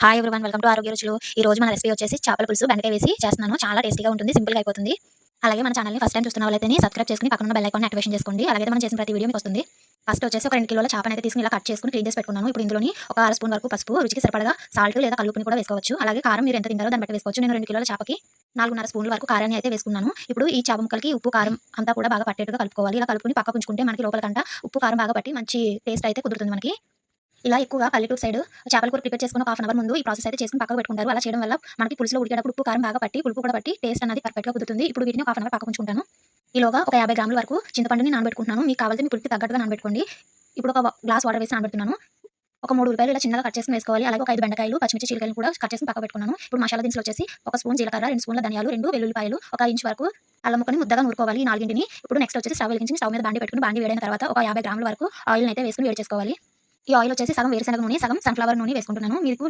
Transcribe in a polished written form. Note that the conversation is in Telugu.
హాయ్ ఎవ్రీవన్, వెల్కమ్ టు ఆరోగ్య రుచులు. ఈ రోజు మన రెసిపీ వచ్చేసి చేపల పులుసు బెండకాయ వేసి చేస్తున్నాను. చాలా టేస్టీగా ఉంటుంది, సింపుల్గా అయిపోతుంది. అలాగే మన ఛానల్ని ఫస్ట్ టైం చూస్తున్న వాళ్ళైతే సబ్స్క్రైబ్ చేసుకుని పక్కన ఉన్న బెల్ ఐకాన్ యాక్టివేషన్ చేసుకోండి. అలాగే మనం చేసిన ప్రతి వీడియో మీకు వస్తుంది. ఫస్ట్ వచ్చేసి ఒక 2 కిలోల చేపని అయితే తీసుకుని ఇలా కట్ చేసుకుని క్లీన్ చేసి పెట్టుకున్నాను. ఇప్పుడు ఇందులోని ఒక అర స్పూన్ వరకు పసుపు, రుచికి సరిపడగా సాల్ట్ లేదా కల్లుపుని కూడా వేసుకోవచ్చు. అలాగే కారం మీరు ఎంత తింటారో దాన్ని బట్టి వేసుకోవచ్చు. నేను 2 కిలోల చేపకి 4.5 స్పూన్ల వరకు కారాన్ని అయితే వేసుకున్నాను. ఇప్పుడు ఈ చేప ముక్కలకి ఉప్పు కారం అంతా కూడా బాగా పట్టేట్టుగా కలుపుకోవాలి. ఇలా కలుపుకుని పక్కకు ఉంచుకుంటే మనకి లోపలకంట ఉప్పు కారం బాగా పట్టి మంచి టేస్ట్ అయితే కుదురుతుంది మనకి. ఇలా ఎక్కువగా పల్లెటూరు సైడ్ చేపల కూర ప్రిపేర్ చేసుకుని ఒక హాఫ్ అన్ అవర్ ముందు ఈ ప్రాసెస్ అయితే చేసుకుని పక్కకు పెట్టుకుంటారు. అలా చేయడం వల్ల మనకి పులుసులో ఉడికేటప్పుడు ఉప్పు కారం బాగా పట్టి పులుపు కూడా పట్టి టేస్ట్ అనేది పర్ఫెక్ట్‌గా కుదురుతుంది. ఇప్పుడు వీటిని ఒక హాఫ్ అన్ అవర్ పక్కకు ఉంచుకుంటాను. ఈలోగా ఒక 50 గ్రాముల వరకు చింతపండుని నానబెట్టుకుంటున్నాను. మీకు కావాలంటే మీ పులుపుకి తగ్గట్టుగా నానబెట్టుకోండి. ఇప్పుడు ఒక గ్లాస్ వాటర్ వేసి నానబెడుతున్నాను. ఒక 3 ఉల్లిపాయలు ఇలా చిన్నగా కట్ చేసుకొని వేసుకోవాలి. అలాగే ఒక 5 బెండకాయలు, పచ్చిమిర్చి చీలికలను కూడా కట్ చేసి పక్కకు పెట్టుకున్నాను. ఇప్పుడు మసాలా దినుసులు వచ్చేసి ఒక స్పూన్ జీలకర్ర, 2 స్పూన్ల ధనియాలు, 2 వెల్లుల్లిపాయలు, ఒక ఇంచ్ వరకు అల్లం ముక్కని ముద్దగా నూరుకోవాలి. ఈ నాలుగింటిని ఇప్పుడు నెక్స్ట్ వచ్చేసి స్టవ్ వెలిగించి స్టవ్ మీద బాండి పెట్టుకుని బాండి వేడైన తర్వాత ఒక 50 గ్రాముల వరకు ఆయిల్‌ని అయితే వేసుకొని వేడి చేసుకోవాలి. ఈ ఆయిల్ వచ్చేసి సగం వేరుశనగ నూనె, సగం సన్‌ఫ్లవర్ నూనె వేసుకుంటున్నాను. మీకు